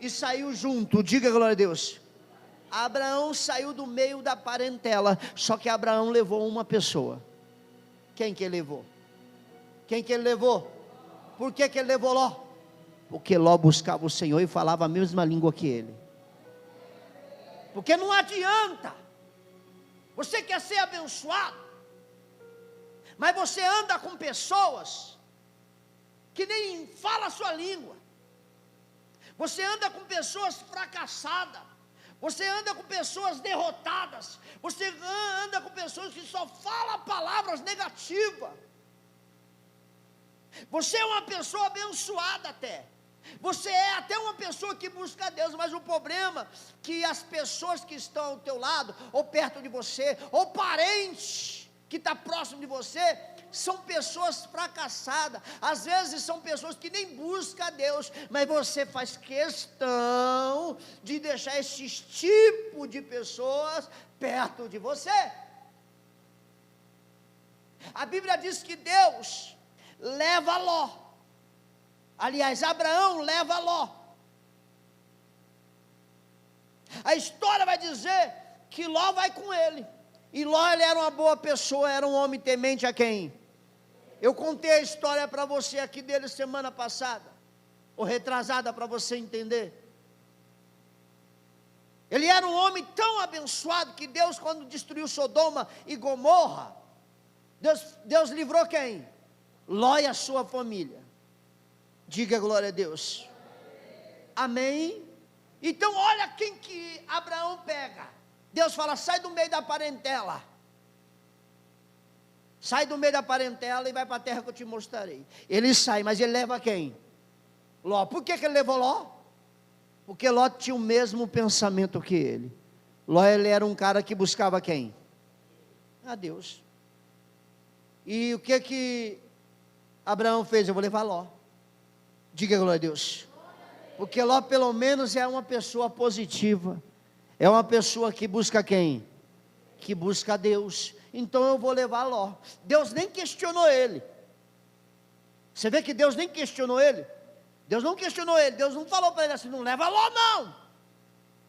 e saiu junto. Diga glória a Deus. Abraão saiu do meio da parentela, só que Abraão levou uma pessoa. Quem que ele levou? Quem que ele levou? Por que que ele levou Ló? Porque Ló buscava o Senhor e falava a mesma língua que ele. Porque não adianta, você quer ser abençoado, mas você anda com pessoas que nem falam a sua língua. Você anda com pessoas fracassadas. Você anda com pessoas derrotadas. Você anda com pessoas que só falam palavras negativas. Você é uma pessoa abençoada até. Você é até uma pessoa que busca a Deus. Mas o problema é que as pessoas que estão ao teu lado, ou perto de você, ou parente que está próximo de você, são pessoas fracassadas. Às vezes são pessoas que nem buscam a Deus, mas você faz questão de deixar esses tipos de pessoas perto de você. A Bíblia diz que Deus leva Ló. Aliás, Abraão leva Ló. A história vai dizer que Ló vai com ele. E Ló, ele era uma boa pessoa, era um homem temente a quem? Eu contei a história para você aqui dele semana passada, ou retrasada, para você entender. Ele era um homem tão abençoado que Deus, quando destruiu Sodoma e Gomorra, Deus livrou quem? Ló e a sua família. Diga glória a Deus. Amém? Então olha quem que Abraão pega. Deus fala, sai do meio da parentela. Sai do meio da parentela e vai para a terra que eu te mostrarei. Ele sai, mas ele leva quem? Ló. Por que ele levou Ló? Porque Ló tinha o mesmo pensamento que ele. Ló, ele era um cara que buscava quem? A Deus. E o que Abraão fez? Eu vou levar Ló. Diga glória a Deus. Porque Ló pelo menos é uma pessoa positiva. É uma pessoa que busca quem? Que busca a Deus. Então eu vou levar Ló. Deus nem questionou ele. Você vê que Deus nem questionou ele? Deus não questionou ele. Deus não falou para ele assim, não leva Ló não.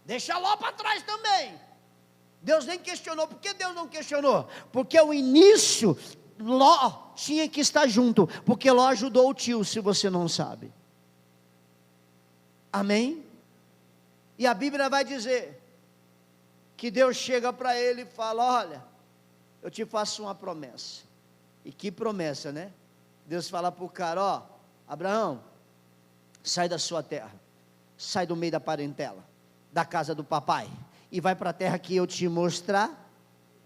Deixa Ló para trás também. Deus nem questionou. Por que Deus não questionou? Porque o início, Ló tinha que estar junto. Porque Ló ajudou o tio, se você não sabe. Amém? E a Bíblia vai dizer que Deus chega para ele e fala, olha, eu te faço uma promessa. E que promessa, né? Deus fala para o cara, ó, Abraão, sai da sua terra, sai do meio da parentela, da casa do papai, e vai para a terra que eu te mostrar.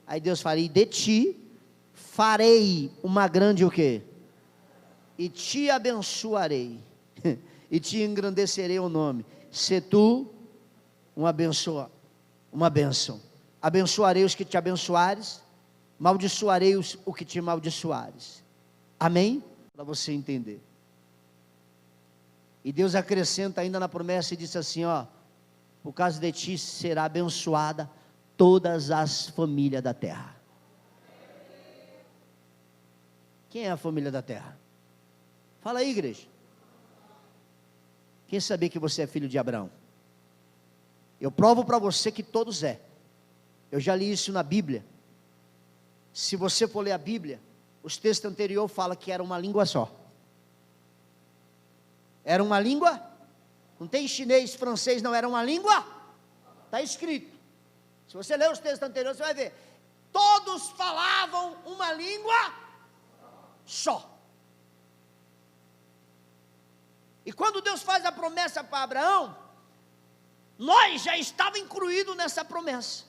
Aí Deus fala, e de ti farei uma grande o quê? E te abençoarei, e te engrandecerei o nome. Se tu uma bênção. Abençoarei os que te abençoares, maldiçoarei o que te amaldiçoares. Amém? Para você entender. E Deus acrescenta ainda na promessa e diz assim, ó, por causa de ti será abençoada todas as famílias da terra. Quem é a família da terra? Fala aí, igreja. Quem sabia que você é filho de Abraão? Eu provo para você que todos é. Eu já li isso na Bíblia. Se você for ler a Bíblia, os textos anteriores falam que era uma língua só. Era uma língua? Não tem chinês, francês, não, era uma língua? Está escrito. Se você ler os textos anteriores, você vai ver. Todos falavam uma língua só. E quando Deus faz a promessa para Abraão, nós já estávamos incluídos nessa promessa.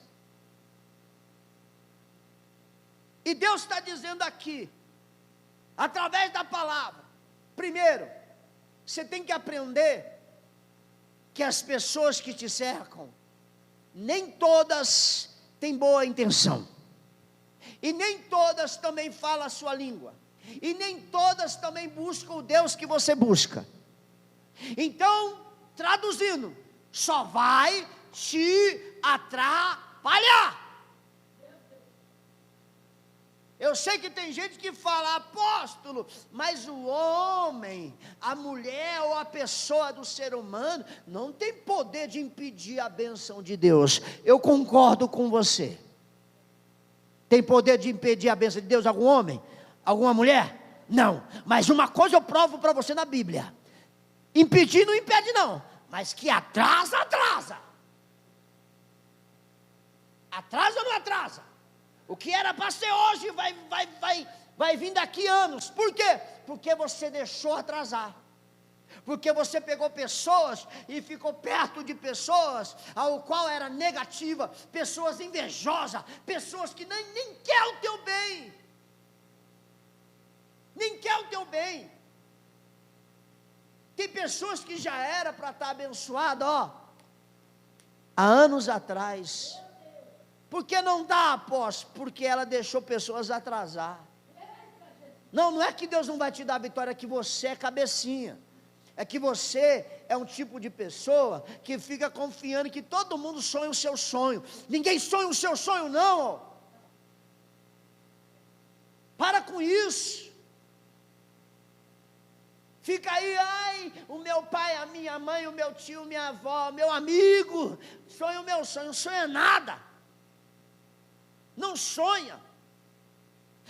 E Deus está dizendo aqui, através da palavra, primeiro, você tem que aprender que as pessoas que te cercam, nem todas têm boa intenção, e nem todas também falam a sua língua, e nem todas também buscam o Deus que você busca. Então, traduzindo, só vai te atrapalhar. Eu sei que tem gente que fala, apóstolo, mas o homem, a mulher ou a pessoa do ser humano não tem poder de impedir a bênção de Deus. Eu concordo com você. Tem poder de impedir a bênção de Deus algum homem? Alguma mulher? Não. Mas uma coisa eu provo para você na Bíblia. Impedir não impede não, mas que atrasa, atrasa. Atrasa ou não atrasa? O que era para ser hoje vai vir daqui anos. Por quê? Porque você deixou atrasar. Porque você pegou pessoas e ficou perto de pessoas ao qual era negativa, pessoas invejosas, pessoas que nem quer o teu bem. Nem quer o teu bem. Tem pessoas que já era para estar abençoada, há anos atrás. Por que não dá, apóstolo? Porque ela deixou pessoas atrasar. Não é que Deus não vai te dar a vitória, é que você é cabecinha. É que você é um tipo de pessoa que fica confiando que todo mundo sonha o seu sonho. Ninguém sonha o seu sonho, não. Para com isso. Fica aí, ai, o meu pai, a minha mãe, o meu tio, minha avó, meu amigo, sonha o meu sonho, não sonha nada. Não sonha.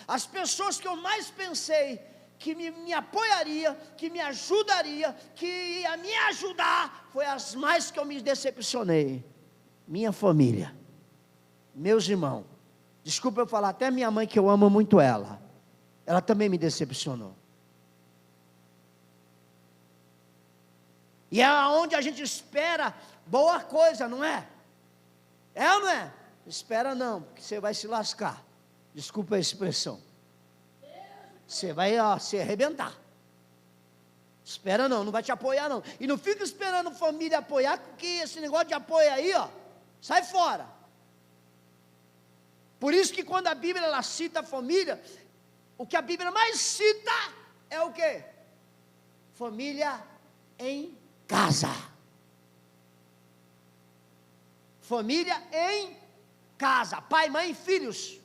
As pessoas que eu mais pensei que me apoiaria, que me ajudaria, que ia me ajudar, foi as mais que eu me decepcionei. Minha família, meus irmãos. Desculpa eu falar, até minha mãe, que eu amo muito ela também me decepcionou. E é onde a gente espera boa coisa, não é? É ou não é? Espera não, porque você vai se lascar. Desculpa a expressão. Você vai se arrebentar. Espera não vai te apoiar não. E não fica esperando família apoiar, porque esse negócio de apoio aí, sai fora. Por isso que quando a Bíblia ela cita a família, o que a Bíblia mais cita é o quê? Família em casa. Família em casa. Pai, mãe e filhos.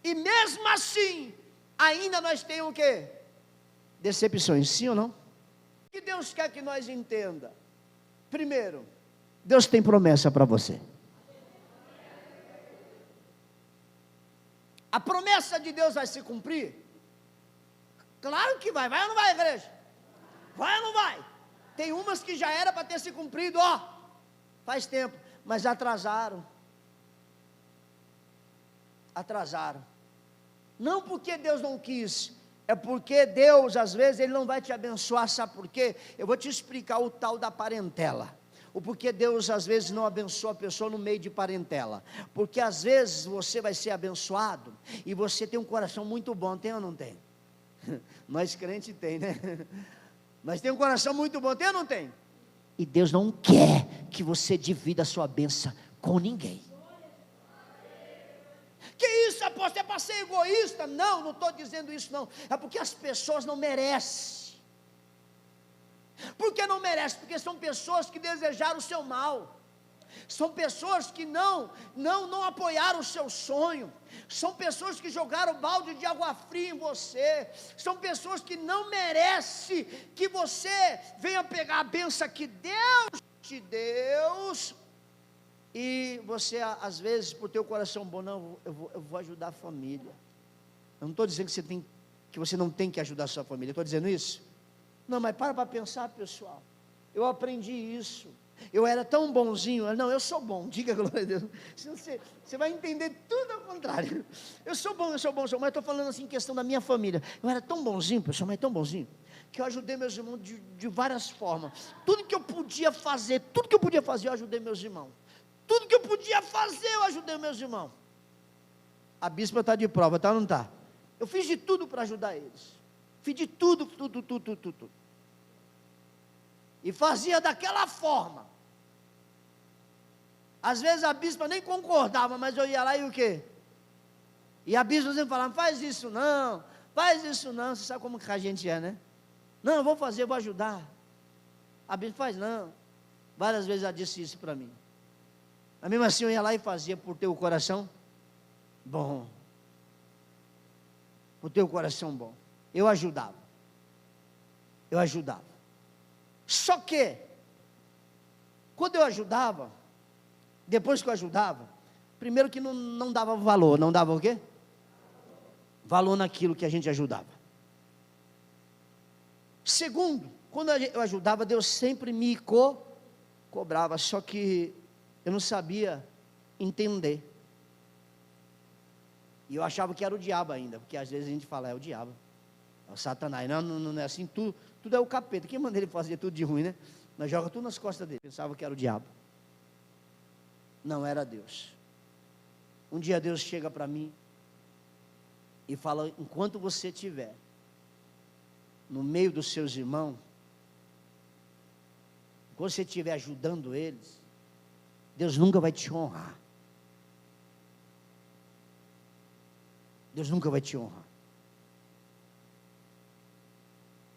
E mesmo assim, ainda nós temos o quê? Decepções, sim ou não? O que Deus quer que nós entenda? Primeiro, Deus tem promessa para você. A promessa de Deus vai se cumprir? Claro que vai. Vai ou não vai, igreja? Vai ou não vai? Tem umas que já era para ter se cumprido, faz tempo, mas atrasaram. Não porque Deus não quis, é porque Deus, às vezes, Ele não vai te abençoar, sabe por quê? Eu vou te explicar o tal da parentela. O porquê Deus, às vezes, não abençoa a pessoa no meio de parentela. Porque, às vezes, você vai ser abençoado, e você tem um coração muito bom, tem ou não tem? Nós crentes tem, né? Nós temos um coração muito bom, tem ou não tem? E Deus não quer que você divida a sua bênção com ninguém. Que isso, apóstolo, é para ser egoísta? Não estou dizendo isso não. É porque as pessoas não merecem. Por que não merecem? Porque são pessoas que desejaram o seu mal. São pessoas que não apoiaram o seu sonho. São pessoas que jogaram balde de água fria em você. São pessoas que não merecem que você venha pegar a bênção que Deus te deu. E você, às vezes, por ter o coração bom, não, eu vou ajudar a família. Eu não estou dizendo que você não tem que ajudar a sua família. Estou dizendo isso? Não, mas para pensar, pessoal. Eu aprendi isso. Eu era tão bonzinho. Não, eu sou bom. Diga glória a Deus. Você vai entender tudo ao contrário. Eu sou bom. Mas estou falando assim em questão da minha família. Eu era tão bonzinho, pessoal, mas tão bonzinho, que eu ajudei meus irmãos de várias formas. Tudo que eu podia fazer, eu ajudei meus irmãos. Tudo que eu podia fazer, eu ajudei meus irmãos. A bispa está de prova, tá ou não está? Eu fiz de tudo para ajudar eles. Fiz de tudo. E fazia daquela forma. Às vezes a bispa nem concordava, mas eu ia lá e o quê? E a bispa sempre falava, faz isso não. Você sabe como que a gente é, né? Não, eu vou fazer, eu vou ajudar. A bispa faz não. Várias vezes ela disse isso para mim. Mas mesmo assim eu ia lá e fazia por ter o coração bom. Por ter o coração bom. Eu ajudava. Só que, quando eu ajudava, depois que eu ajudava, primeiro que não dava valor, não dava o quê? Valor naquilo que a gente ajudava. Segundo, quando eu ajudava, Deus sempre me cobrava, só que eu não sabia entender. E eu achava que era o diabo ainda, porque às vezes a gente fala, é o diabo, é o Satanás. Não é assim, tudo é o capeta. Quem manda ele fazer tudo de ruim, né? Nós joga tudo nas costas dele. Pensava que era o diabo. Não, era Deus. Um dia Deus chega para mim e fala, enquanto você estiver no meio dos seus irmãos, enquanto você estiver ajudando eles, Deus nunca vai te honrar. Deus nunca vai te honrar.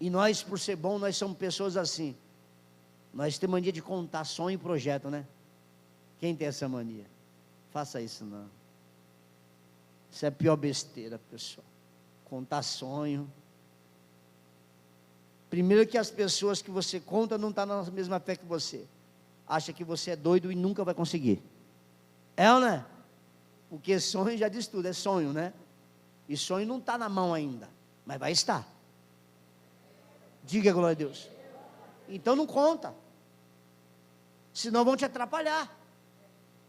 E nós, por ser bom, nós somos pessoas assim. Nós temos mania de contar sonho e projeto, né? Quem tem essa mania? Faça isso não. Isso é a pior besteira, pessoal. Contar sonho. Primeiro que as pessoas que você conta não estão na mesma fé que você. Acha que você é doido e nunca vai conseguir. É ou não é? Porque sonho já diz tudo, é sonho, né? E sonho não está na mão ainda, mas vai estar. Diga glória a Deus. Então não conta, senão vão te atrapalhar.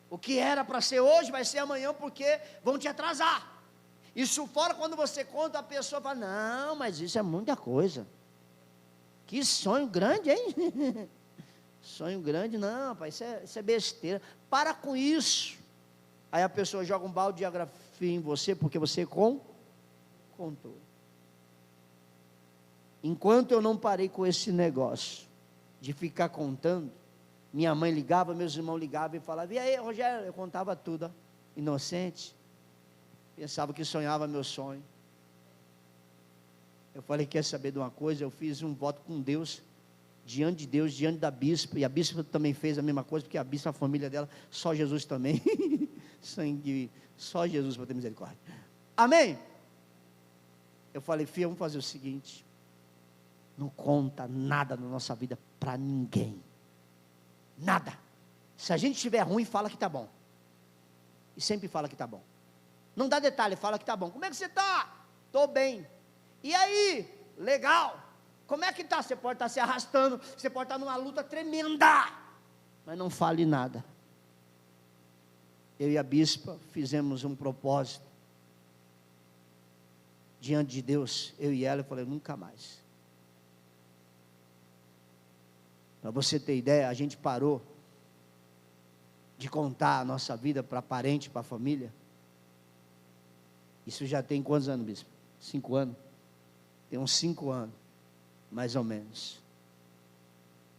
O que era para ser hoje vai ser amanhã, porque vão te atrasar. Isso fora, quando você conta, a pessoa fala, não, mas isso é muita coisa. Que sonho grande, hein? Sonho grande, não, pai, isso é besteira. Para com isso. Aí a pessoa joga um balde de geografia em você, porque você contou. Enquanto eu não parei com esse negócio de ficar contando, minha mãe ligava, meus irmãos ligavam e falavam, e aí, Rogério, eu contava tudo, ó, inocente, pensava que sonhava meu sonho. Eu falei, quer saber de uma coisa? Eu fiz um voto com Deus, diante da bispa, e a bispa também fez a mesma coisa, porque a bispa, a família dela, só Jesus também, sangue, só Jesus para ter misericórdia. Amém? Eu falei, filha, vamos fazer o seguinte, não conta nada na nossa vida para ninguém, nada. Se a gente estiver ruim, fala que está bom, e sempre fala que está bom, não dá detalhe, fala que está bom. Como é que você está? Estou bem. E aí? Legal. Como é que está? Você pode estar se arrastando, você pode estar numa luta tremenda, mas não fale nada. Eu e a bispa fizemos um propósito diante de Deus, eu e ela, eu falei, nunca mais. Para você ter ideia, a gente parou de contar a nossa vida para parente, para família. Isso já tem quantos anos, bispo? 5 anos? Tem uns 5 anos, mais ou menos.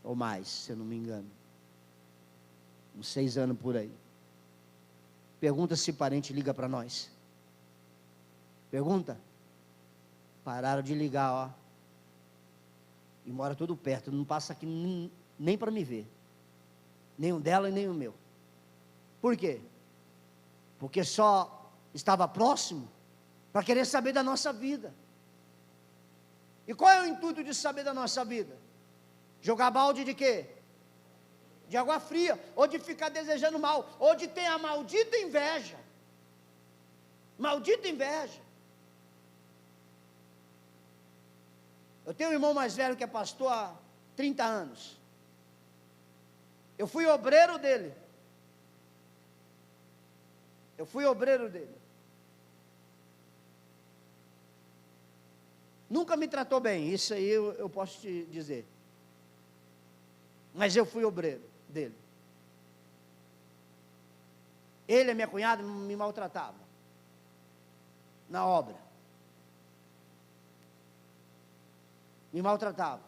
Ou mais, se eu não me engano. Uns 6 anos por aí. Pergunta se parente liga para nós. Pergunta. Pararam de ligar, ó. E mora tudo perto, não passa aqui nem para me ver. Nem o dela e nem o meu. Por quê? Porque só estava próximo para querer saber da nossa vida. E qual é o intuito de saber da nossa vida? Jogar balde de quê? De água fria, ou de ficar desejando mal, ou de ter a maldita inveja. Maldita inveja. Eu tenho um irmão mais velho que é pastor há 30 anos. Eu fui obreiro dele. Nunca me tratou bem, isso aí eu posso te dizer. Mas eu fui obreiro dele. Ele e minha cunhada me maltratavam na obra. Me maltratavam.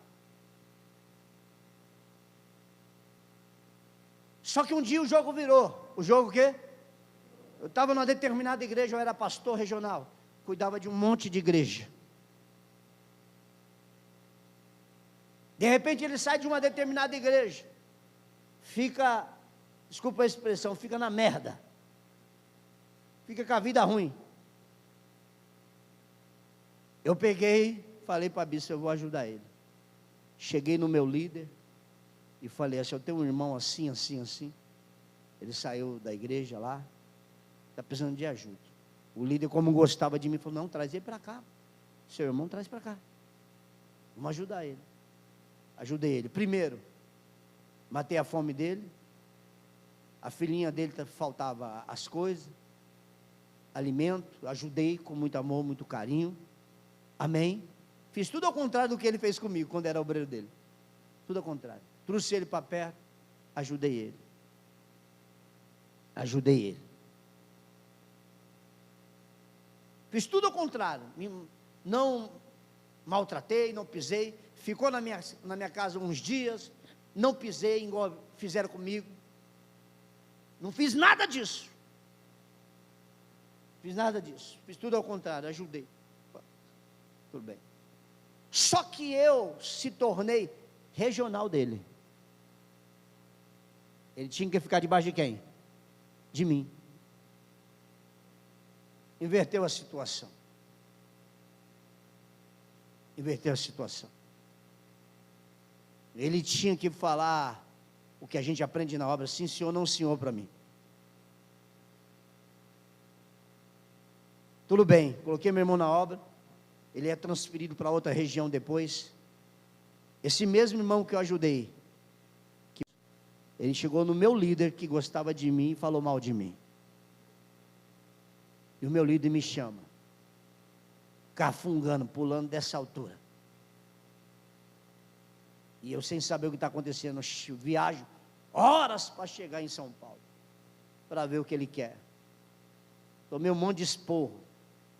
Só que um dia o jogo virou. O jogo o quê? Eu estava numa determinada igreja, eu era pastor regional, cuidava de um monte de igreja. De repente ele sai de uma determinada igreja, fica desculpa a expressão, fica na merda, fica com a vida ruim. Eu peguei, falei para a bispa, eu vou ajudar ele. Cheguei no meu líder e falei assim, eu tenho um irmão assim, assim, assim. Ele saiu da igreja lá, está precisando de ajuda. O líder, como gostava de mim, falou, não, traz ele para cá. Seu irmão, traz para cá. Vamos ajudar ele. Ajudei ele. Primeiro, matei a fome dele. A filhinha dele faltava as coisas, alimento. Ajudei com muito amor, muito carinho. Amém. Fiz tudo ao contrário do que ele fez comigo, quando era obreiro dele. Tudo ao contrário. Trouxe ele para perto, ajudei ele. Ajudei ele. Fiz tudo ao contrário. Não maltratei, não pisei. Ficou na minha casa uns dias. Não pisei, igual fizeram comigo. Não fiz nada disso. Fiz nada disso. Fiz tudo ao contrário, ajudei. Tudo bem. Só que eu se tornei regional dele. Ele tinha que ficar debaixo de quem? De mim. Inverteu a situação. Inverteu a situação. Ele tinha que falar o que a gente aprende na obra, sim senhor, não senhor para mim. Tudo bem, coloquei meu irmão na obra. Ele é transferido para outra região depois. Esse mesmo irmão que eu ajudei, ele chegou no meu líder que gostava de mim e falou mal de mim. E o meu líder me chama, cafungando, pulando dessa altura. E eu sem saber o que está acontecendo, viajo horas para chegar em São Paulo, para ver o que ele quer. Tomei um monte de esporro,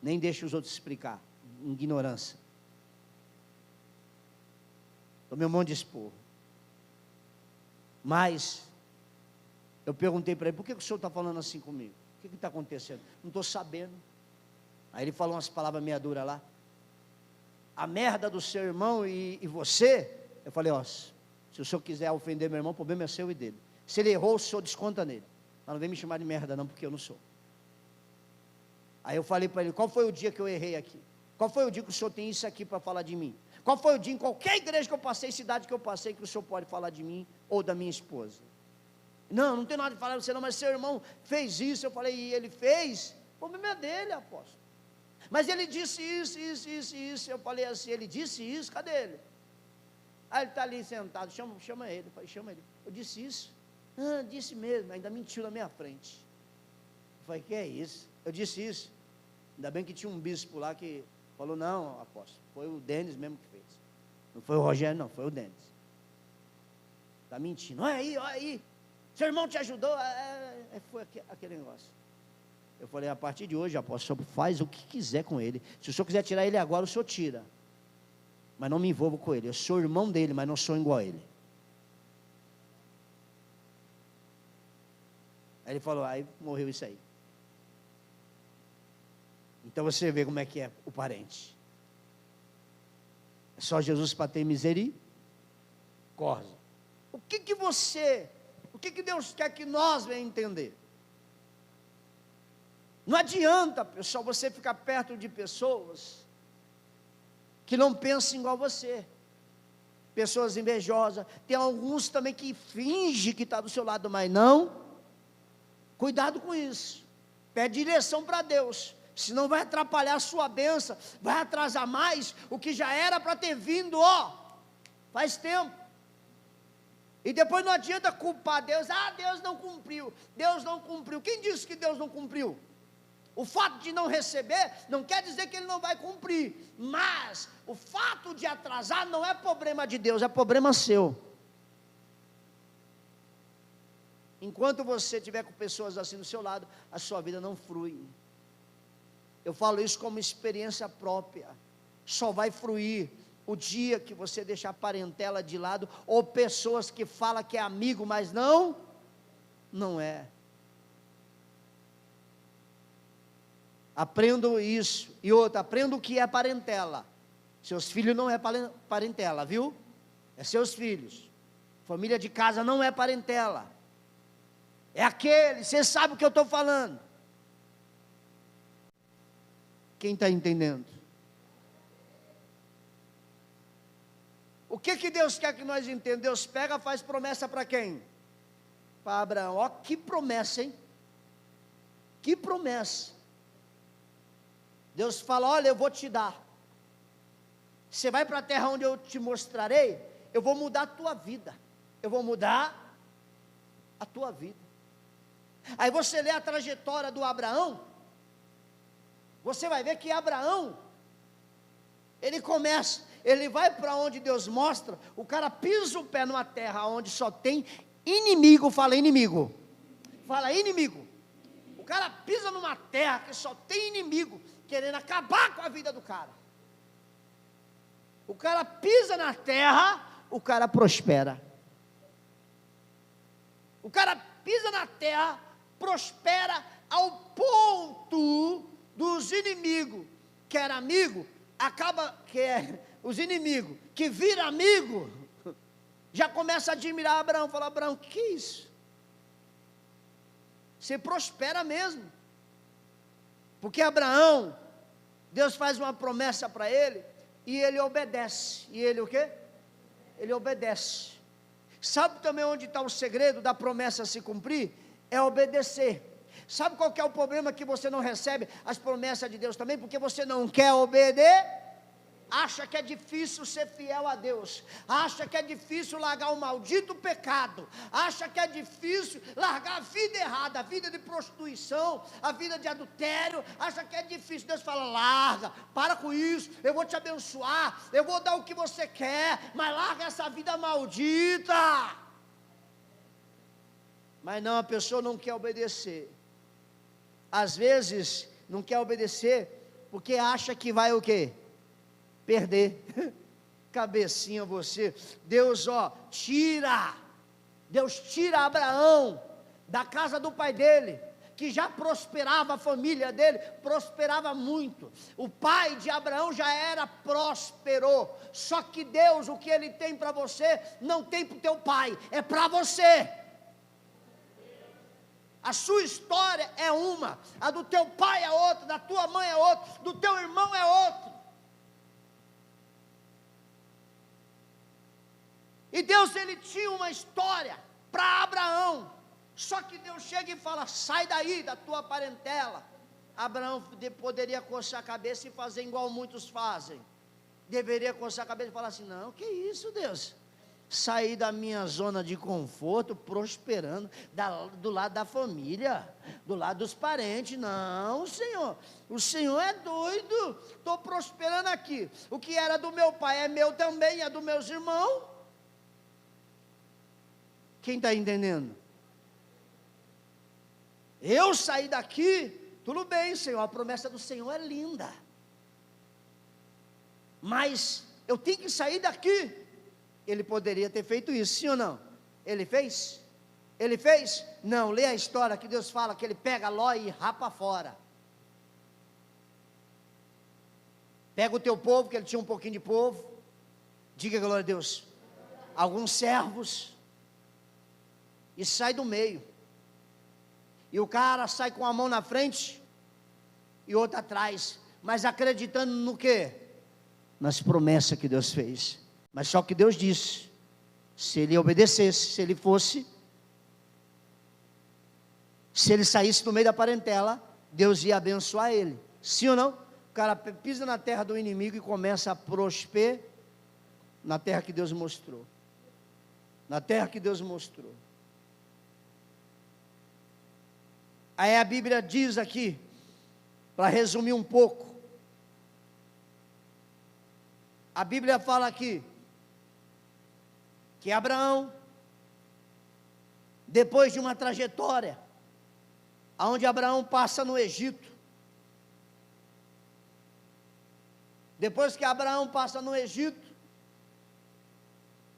nem deixo os outros explicar. Ignorância. Tomei um monte de esporro. Mas eu perguntei para ele, por que o senhor está falando assim comigo? O que está acontecendo? Não estou sabendo. Aí ele falou umas palavras meia duras lá. A merda do seu irmão e você. Eu falei, ó, se o senhor quiser ofender meu irmão, o problema é seu e dele. Se ele errou, o senhor desconta nele. Mas não vem me chamar de merda não, porque eu não sou. Aí eu falei para ele, qual foi o dia que eu errei aqui? Qual foi o dia que o senhor tem isso aqui para falar de mim? Qual foi o dia em qualquer igreja que eu passei, cidade que eu passei, que o senhor pode falar de mim ou da minha esposa? Não tem nada de falar de você não, mas seu irmão fez isso. Eu falei, e ele fez? O problema é dele, apóstolo. Mas ele disse isso. Eu falei assim, ele disse isso, cadê ele? Aí ele está ali sentado, chama ele. Eu falei, chama ele. Eu disse isso? Disse mesmo, ainda mentiu na minha frente. Eu falei, que é isso? Eu disse isso. Ainda bem que tinha um bispo lá que falou, não, apóstolo, foi o Denis mesmo que fez. Não foi o Rogério não, foi o Denis. Está mentindo. Olha aí, seu irmão te ajudou. Foi aquele negócio. Eu falei, a partir de hoje, apóstolo, faz o que quiser com ele. Se o senhor quiser tirar ele agora, o senhor tira. Mas não me envolvo com ele. Eu sou irmão dele, mas não sou igual a ele. Aí ele falou, aí morreu isso aí. Então você vê como é que é o parente. É só Jesus para ter misericórdia. O que Deus quer que nós venhamos entender? Não adianta, pessoal, você ficar perto de pessoas que não pensam igual você. Pessoas invejosas. Tem alguns também que fingem que está do seu lado, mas não. Cuidado com isso. Pede direção para Deus. Senão vai atrapalhar a sua bênção, vai atrasar mais o que já era para ter vindo, faz tempo. E depois não adianta culpar Deus, Deus não cumpriu. Quem disse que Deus não cumpriu? O fato de não receber, não quer dizer que Ele não vai cumprir, mas o fato de atrasar não é problema de Deus, é problema seu. Enquanto você estiver com pessoas assim do seu lado, a sua vida não flui. Eu falo isso como experiência própria. Só vai fluir o dia que você deixar a parentela de lado, ou pessoas que falam que é amigo, mas não é. Aprendo isso. E outra, aprenda o que é parentela. Seus filhos não é parentela, viu? É seus filhos. Família de casa não é parentela. É aquele, você sabe o que eu estou falando. Quem está entendendo? O que Deus quer que nós entendamos? Deus pega, faz promessa para quem? Para Abraão. Ó, que promessa, hein? Que promessa. Deus fala, olha, eu vou te dar. Você vai para a terra onde eu te mostrarei, eu vou mudar a tua vida. Eu vou mudar a tua vida. Aí você lê a trajetória do Abraão, você vai ver que Abraão, ele vai para onde Deus mostra, o cara pisa o pé numa terra onde só tem inimigo, fala inimigo. O cara pisa numa terra que só tem inimigo, querendo acabar com a vida do cara. O cara pisa na terra, o cara prospera. O cara pisa na terra, prospera ao ponto dos inimigos, que era amigo, os inimigos, que vira amigo, já começa a admirar Abraão, fala, Abraão, o que é isso? Você prospera mesmo, porque Abraão, Deus faz uma promessa para ele, e ele obedece, e ele o quê? Ele obedece. Sabe também onde está o segredo da promessa se cumprir? É obedecer. Sabe qual que é o problema que você não recebe as promessas de Deus também? Porque você não quer obedecer. Acha que é difícil ser fiel a Deus, acha que é difícil largar o maldito pecado, acha que é difícil largar a vida errada, a vida de prostituição, a vida de adultério, acha que é difícil. Deus fala, larga, para com isso, eu vou te abençoar, eu vou dar o que você quer, mas larga essa vida maldita. Mas não, a pessoa não quer obedecer, às vezes não quer obedecer, porque acha que vai o quê? Perder. Cabecinha você. Deus tira Abraão da casa do pai dele, que já prosperava, a família dele prosperava muito. O pai de Abraão já era próspero. Só que Deus, o que ele tem para você, não tem para o teu pai, é para você. A sua história é uma, a do teu pai é outra, da tua mãe é outra, do teu irmão é outra. E Deus, ele tinha uma história para Abraão, só que Deus chega e fala, sai daí da tua parentela. Abraão poderia coçar a cabeça e fazer igual muitos fazem, deveria coçar a cabeça e falar assim, não, que isso Deus, sair da minha zona de conforto, prosperando, do lado da família, do lado dos parentes, não Senhor, o Senhor é doido, estou prosperando aqui, o que era do meu pai é meu também, é dos meus irmãos. Quem está entendendo? Eu saí daqui, tudo bem Senhor, a promessa do Senhor é linda, mas eu tenho que sair daqui. Ele poderia ter feito isso, sim ou não? Ele fez? Ele fez? Não, lê a história que Deus fala que ele pega Ló e rapa fora. Pega o teu povo, que ele tinha um pouquinho de povo, diga glória a Deus, alguns servos, e sai do meio, e o cara sai com a mão na frente, e outra atrás, mas acreditando no quê? Nas promessas que Deus fez, mas só que Deus disse, se ele obedecesse, se ele saísse do meio da parentela, Deus ia abençoar ele, sim ou não? O cara pisa na terra do inimigo e começa a prosperar, na terra que Deus mostrou, Aí a Bíblia diz aqui, para resumir um pouco, a Bíblia fala aqui, que Abraão, depois de uma trajetória, onde Abraão passa no Egito, depois que Abraão passa no Egito,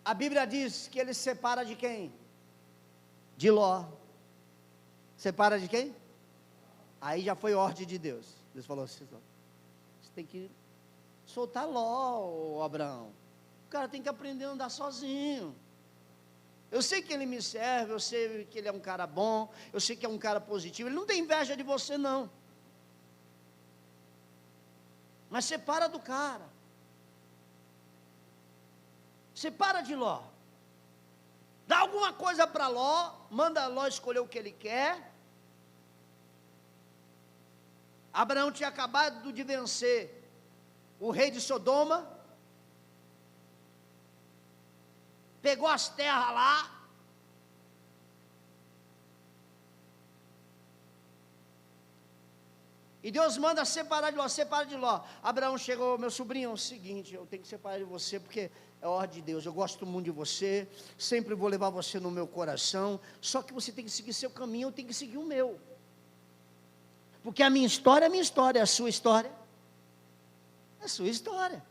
a Bíblia diz que ele se separa de quem? De Ló. Separa de quem? Aí já foi ordem de Deus. Deus falou assim, você tem que soltar Ló, Abraão. O cara tem que aprender a andar sozinho. Eu sei que ele me serve, eu sei que ele é um cara bom, eu sei que é um cara positivo. Ele não tem inveja de você, não. Mas separa do cara. Separa de Ló. Dá alguma coisa para Ló, manda Ló escolher o que ele quer. Abraão tinha acabado de vencer o rei de Sodoma. Pegou as terras lá. E Deus manda separar de Ló, separa de Ló. Abraão chegou, meu sobrinho, é o seguinte, eu tenho que separar de você, porque é ordem de Deus, eu gosto muito de você, sempre vou levar você no meu coração, só que você tem que seguir seu caminho, eu tenho que seguir o meu. Porque a minha história é a minha história, a sua história é a sua história.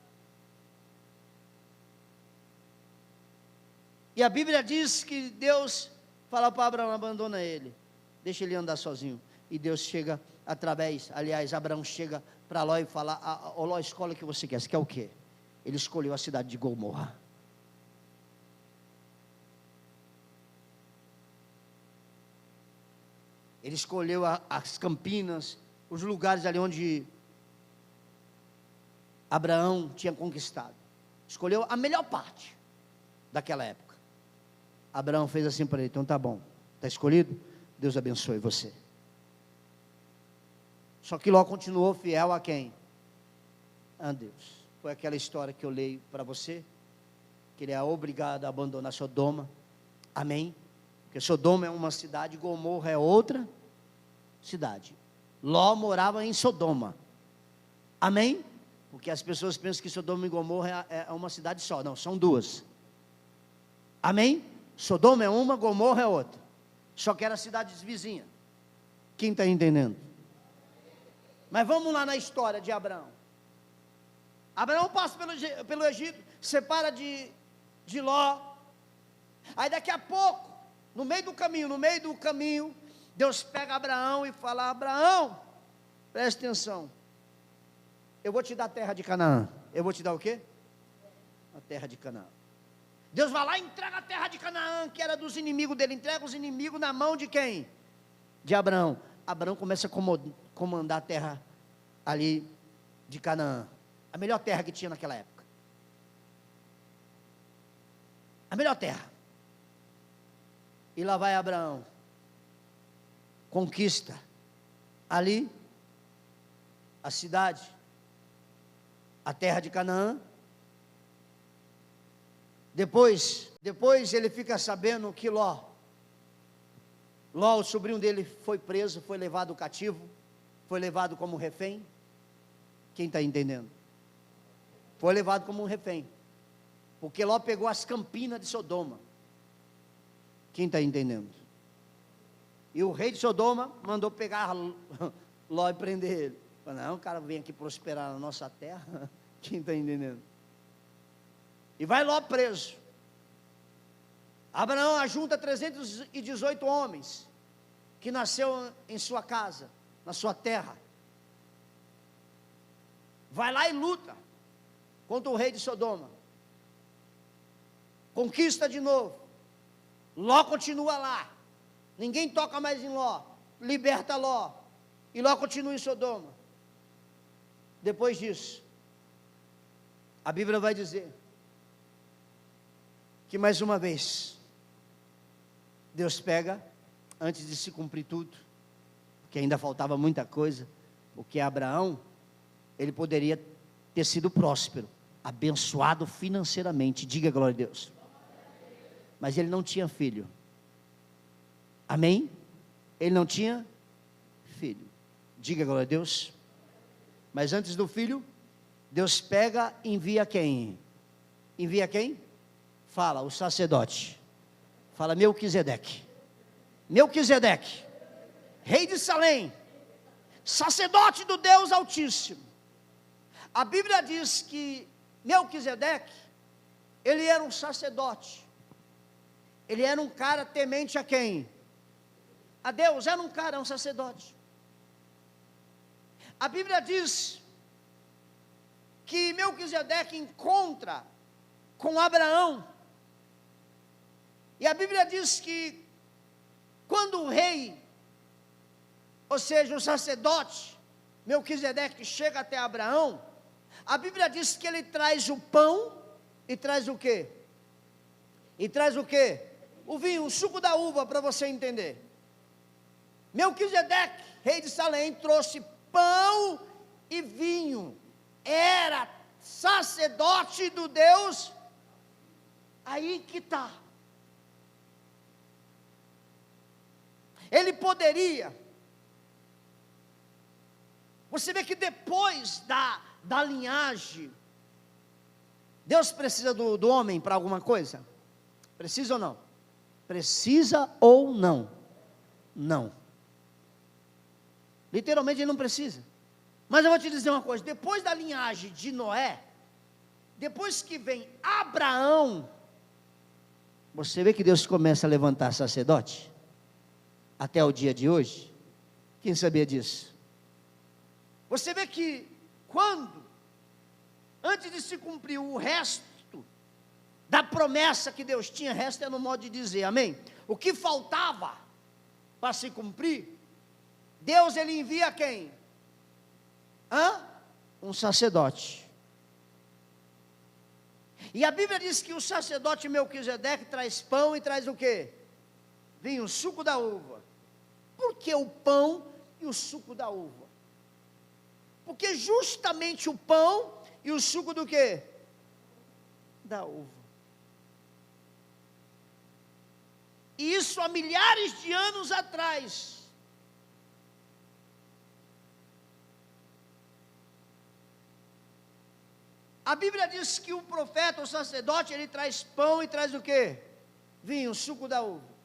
E a Bíblia diz que Deus fala para Abraão, abandona ele, deixa ele andar sozinho. E Deus chega Abraão chega para Ló e fala, Ló, escolhe o que você quer o quê? Ele escolheu a cidade de Gomorra. Ele escolheu as campinas, os lugares ali onde Abraão tinha conquistado. Escolheu a melhor parte daquela época. Abraão fez assim para ele, então tá bom, está escolhido? Deus abençoe você. Só que Ló continuou fiel a quem? A Deus. Foi aquela história que eu leio para você, que ele é obrigado a abandonar Sodoma. Amém? Porque Sodoma é uma cidade, Gomorra é outra cidade. Ló morava em Sodoma. Amém? Porque as pessoas pensam que Sodoma e Gomorra é uma cidade só. Não, são duas. Amém? Sodoma é uma, Gomorra é outra. Só que era cidades vizinhas. Quem está entendendo? Mas vamos lá na história de Abraão. Abraão passa pelo Egito, separa de Ló. Aí daqui a pouco, no meio do caminho, Deus pega Abraão e fala, Abraão, preste atenção, eu vou te dar a terra de Canaã. Eu vou te dar o quê? A terra de Canaã. Deus vai lá e entrega a terra de Canaã, que era dos inimigos dele, entrega os inimigos na mão de quem? De Abraão. Abraão começa a comandar a terra ali de Canaã, a melhor terra que tinha naquela época, a melhor terra. E lá vai Abraão, conquista ali a cidade, a terra de Canaã. Depois ele fica sabendo que Ló, o sobrinho dele, foi preso, foi levado cativo, foi levado como refém. Quem está entendendo? Foi levado como um refém, porque Ló pegou as campinas de Sodoma. Quem está entendendo? E o rei de Sodoma mandou pegar Ló e prender ele. Falou, não, o cara vem aqui prosperar na nossa terra. Quem está entendendo? E vai Ló preso. Abraão ajunta 318 homens, que nasceu em sua casa, na sua terra. Vai lá e luta contra o rei de Sodoma. Conquista de novo. Ló continua lá. Ninguém toca mais em Ló. Liberta Ló. E Ló continua em Sodoma. Depois disso, a Bíblia vai dizer que mais uma vez Deus pega, antes de se cumprir tudo, porque ainda faltava muita coisa, porque Abraão, ele poderia ter sido próspero, abençoado financeiramente, diga glória a Deus, mas ele não tinha filho. Amém? Ele não tinha filho, diga glória a Deus. Mas antes do filho, Deus pega e envia quem? Envia quem? Fala, o sacerdote. Fala, Melquisedeque, rei de Salém, sacerdote do Deus Altíssimo. A Bíblia diz que Melquisedeque, ele era um sacerdote, ele era um cara temente a quem? A Deus, era um sacerdote. A Bíblia diz que Melquisedeque encontra com Abraão, e a Bíblia diz que quando o rei, ou seja, o sacerdote Melquisedeque chega até Abraão, a Bíblia diz que ele traz o pão e traz o quê? E traz o quê? O vinho, o suco da uva, para você entender. Melquisedeque, rei de Salém, trouxe pão e vinho. Era sacerdote do Deus. Aí que está. Ele poderia. Você vê que depois da linhagem, Deus precisa do homem para alguma coisa? Precisa ou não? Precisa ou não? Não. Literalmente ele não precisa. Mas eu vou te dizer uma coisa, depois da linhagem de Noé, depois que vem Abraão, você vê que Deus começa a levantar sacerdote? Até o dia de hoje. Quem sabia disso? Você vê que quando, antes de se cumprir o resto da promessa que Deus tinha, resto é no modo de dizer, amém? O que faltava para se cumprir, Deus ele envia quem? Um sacerdote. E a Bíblia diz que o sacerdote Melquisedeque traz pão e traz o quê? Vinho, o suco da uva. Por que o pão e o suco da uva? Porque justamente o pão e o suco do quê? Da uva. E isso há milhares de anos atrás. A Bíblia diz que o profeta, o sacerdote, ele traz pão e traz o quê? Vinho, suco da uva.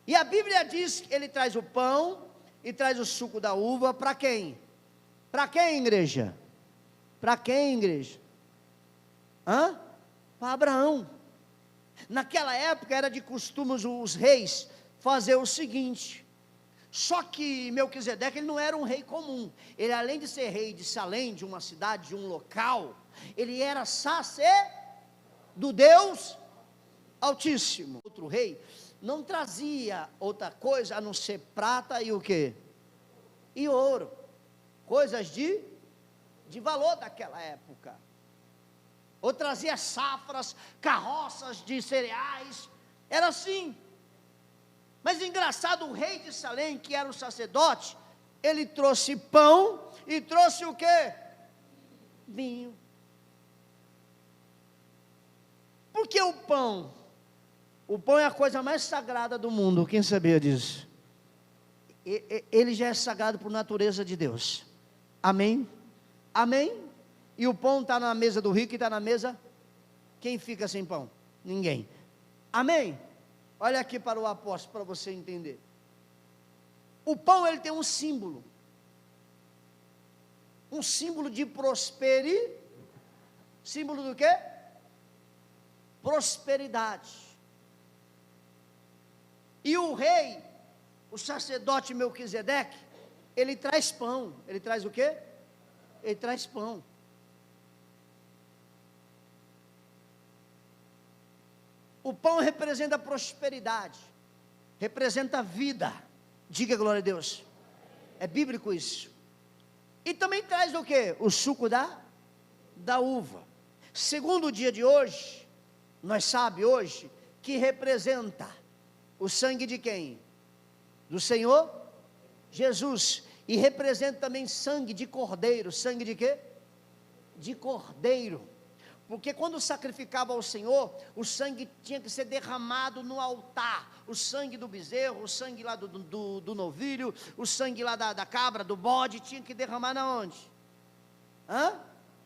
E a Bíblia diz que ele traz o pão e traz o suco da uva para quem? Para quem, igreja? Para quem, igreja? Para Abraão. Naquela época era de costume os reis fazer o seguinte. Só que Melquisedeque ele não era um rei comum. Ele, além de ser rei de Salém, de uma cidade, de um local, ele era sacerdote do Deus Altíssimo. Outro rei não trazia outra coisa a não ser prata e o quê? E ouro. Coisas de valor daquela época. Ou trazia safras, carroças de cereais. Era assim. Mas engraçado, o rei de Salém, que era o sacerdote, ele trouxe pão e trouxe o quê? Vinho. Por que o pão? O pão é a coisa mais sagrada do mundo, quem sabia disso? Ele já é sagrado por natureza de Deus. Amém? Amém? E o pão está na mesa do rico e está na mesa, quem fica sem pão? Ninguém. Amém? Olha aqui para o apóstolo, para você entender. O pão, ele tem um símbolo. Um símbolo de prosperidade. Símbolo do quê? Prosperidade. E o rei, o sacerdote Melquisedeque, ele traz pão. Ele traz o quê? Ele traz pão. O pão representa a prosperidade, representa a vida. Diga glória a Deus. É bíblico isso. E também traz o quê? O suco da uva. Segundo o dia de hoje, nós sabemos hoje que representa o sangue de quem? Do Senhor Jesus. E representa também sangue de cordeiro. Sangue de quê? De cordeiro. Porque quando sacrificava ao Senhor, o sangue tinha que ser derramado no altar. O sangue do bezerro, o sangue lá do novilho, o sangue lá da cabra, do bode, tinha que derramar na onde?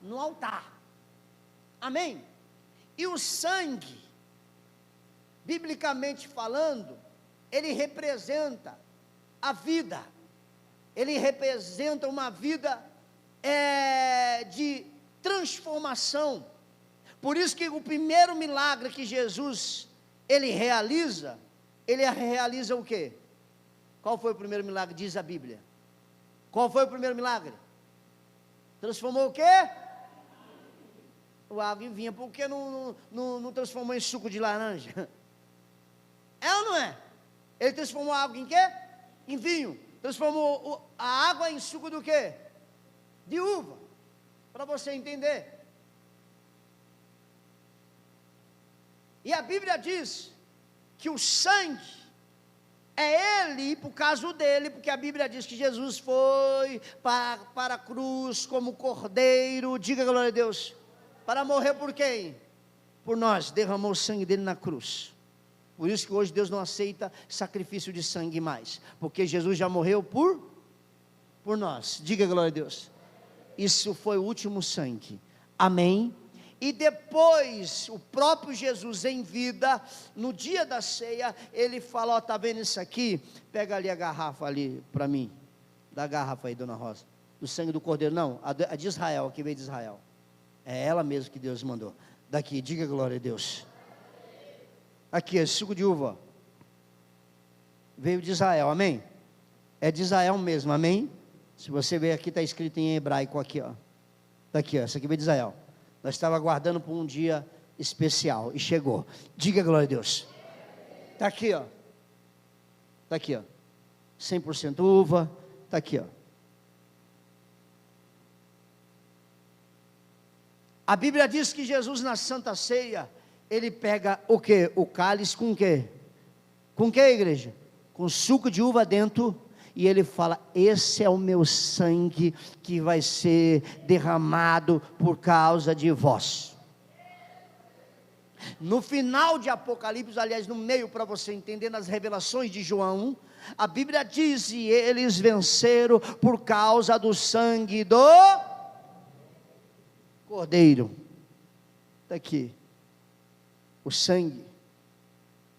No altar. Amém? E o sangue, biblicamente falando, ele representa a vida. Ele representa uma vida de transformação. Por isso que o primeiro milagre que Jesus, ele realiza o quê? Qual foi o primeiro milagre, diz a Bíblia? Qual foi o primeiro milagre? Transformou o quê? água em vinho, por que não transformou em suco de laranja? É ou não é? Ele transformou a água em quê? Em vinho. Transformou a água em suco do quê? De uva. Para você entender. E a Bíblia diz que o sangue é ele, por causa dele, porque a Bíblia diz que Jesus foi para a cruz como cordeiro, diga glória a Deus, para morrer por quem? Por nós, derramou o sangue dele na cruz. Por isso que hoje Deus não aceita sacrifício de sangue mais, porque Jesus já morreu por nós, diga glória a Deus. Isso foi o último sangue, amém? E depois, o próprio Jesus em vida, no dia da ceia, ele fala, ó, está vendo isso aqui? Pega ali a garrafa ali para mim, dá a garrafa aí, dona Rosa, do sangue do cordeiro, não, a de Israel, que veio de Israel, é ela mesmo que Deus mandou, daqui, diga glória a Deus. Aqui, é suco de uva, veio de Israel, amém? É de Israel mesmo, amém? Se você ver aqui, está escrito em hebraico aqui, ó, está aqui, ó, essa aqui veio de Israel. Nós estávamos aguardando por um dia especial e chegou. Diga glória a Deus. Está aqui, ó. Está aqui, ó. 100% uva. Está aqui, ó. A Bíblia diz que Jesus na Santa Ceia, ele pega o quê? O cálice com o quê? Com o quê, igreja? Com suco de uva dentro. E ele fala, esse é o meu sangue que vai ser derramado por causa de vós. No final de Apocalipse, aliás, no meio, para você entender, nas revelações de João, a Bíblia diz, e eles venceram por causa do sangue do Cordeiro. Está aqui, o sangue,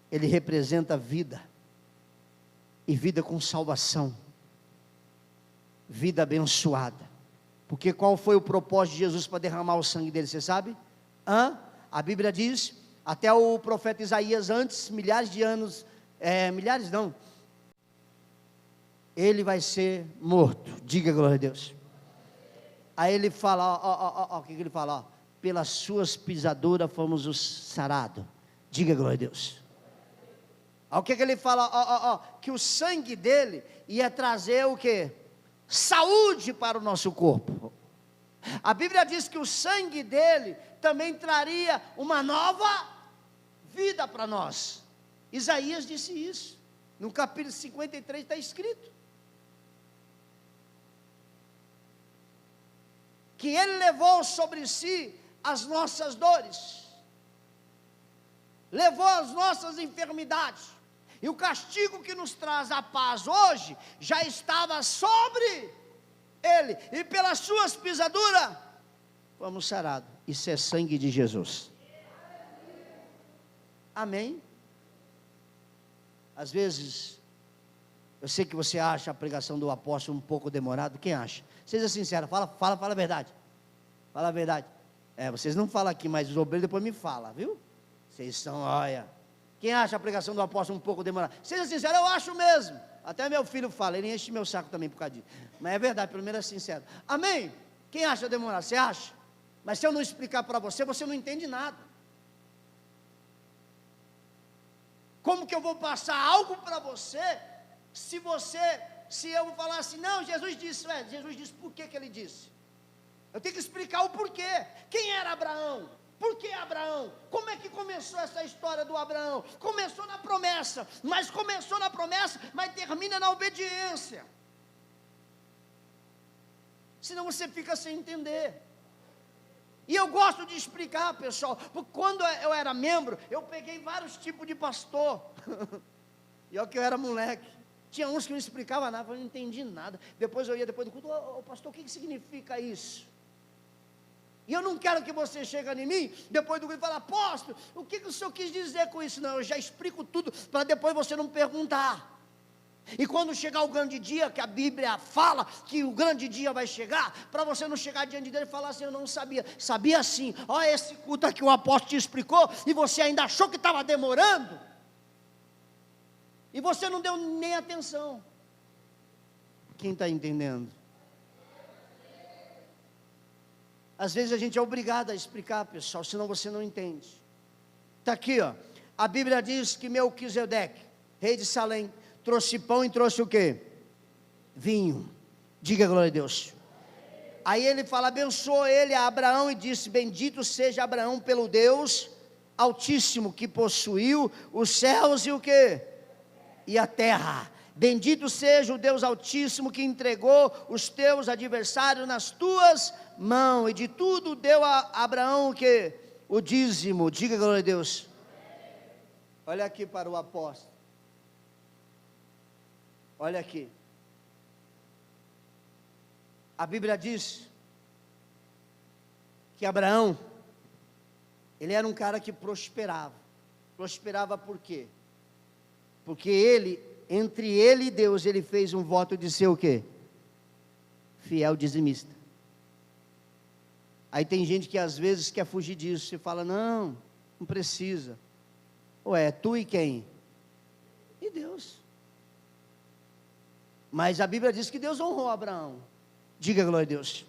ele representa a vida, e vida com salvação, vida abençoada, porque qual foi o propósito de Jesus para derramar o sangue dele, você sabe? A Bíblia diz, até o profeta Isaías antes, milhares de anos, milhares não, ele vai ser morto, diga glória a Deus. Aí ele fala, o que ele fala? Ó, pelas suas pisaduras fomos os sarados, diga glória a Deus. O que ele fala? Que o sangue dele ia trazer o quê? Saúde para o nosso corpo. A Bíblia diz que o sangue dele também traria uma nova vida para nós. Isaías disse isso. No capítulo 53 está escrito. Que ele levou sobre si as nossas dores. Levou as nossas enfermidades. E o castigo que nos traz a paz hoje, já estava sobre ele, e pelas suas pisaduras, fomos sarados. Isso é sangue de Jesus. Amém? Às vezes, eu sei que você acha a pregação do apóstolo um pouco demorado, quem acha? Seja sincero, fala a verdade. Fala a verdade. Vocês não falam aqui, mas os obreiros depois me falam, viu? Vocês são, olha... Quem acha a pregação do apóstolo um pouco demorada? Seja sincero, eu acho mesmo. Até meu filho fala, ele enche meu saco também por causa disso. Mas é verdade, pelo menos é sincero. Amém? Quem acha demorado? Você acha? Mas se eu não explicar para você, você não entende nada. Como que eu vou passar algo para você, se eu vou falar assim, não, Jesus disse, Jesus disse, por que ele disse? Eu tenho que explicar o porquê. Quem era Abraão? Por que Abraão? Como é que começou essa história do Abraão? Começou na promessa, mas termina na obediência. Senão você fica sem entender. E eu gosto de explicar, pessoal, porque quando eu era membro, eu peguei vários tipos de pastor. E olha que eu era moleque. Tinha uns que não explicavam nada, eu não entendi nada. Depois eu ia, depois do culto, pastor, o que significa isso? E eu não quero que você chegue em mim, depois do culto, e fale, apóstolo, o que o senhor quis dizer com isso? Não, eu já explico tudo, para depois você não perguntar. E quando chegar o grande dia, que a Bíblia fala que o grande dia vai chegar, para você não chegar diante dele e falar assim, eu não sabia. Sabia sim, olha esse culto aqui, o apóstolo te explicou, e você ainda achou que estava demorando, e você não deu nem atenção. Quem está entendendo? Às vezes a gente é obrigado a explicar, pessoal, senão você não entende. Está aqui, ó. A Bíblia diz que Melquisedeque, rei de Salém, trouxe pão e trouxe o quê? Vinho. Diga glória a Deus. Aí ele fala, abençoou ele a Abraão e disse, bendito seja Abraão pelo Deus Altíssimo, que possuiu os céus e o quê? E a terra. Bendito seja o Deus Altíssimo, que entregou os teus adversários nas tuas mãos, e de tudo deu a Abraão o quê? O dízimo. Diga glória a Deus. Olha aqui para o apóstolo. Olha aqui. A Bíblia diz que Abraão, ele era um cara que prosperava. Prosperava por quê? Porque ele, entre ele e Deus, ele fez um voto de ser o quê? Fiel dizimista. Aí tem gente que às vezes quer fugir disso. Você fala, não precisa. Ué, tu e quem? E Deus. Mas a Bíblia diz que Deus honrou Abraão. Diga glória a Deus.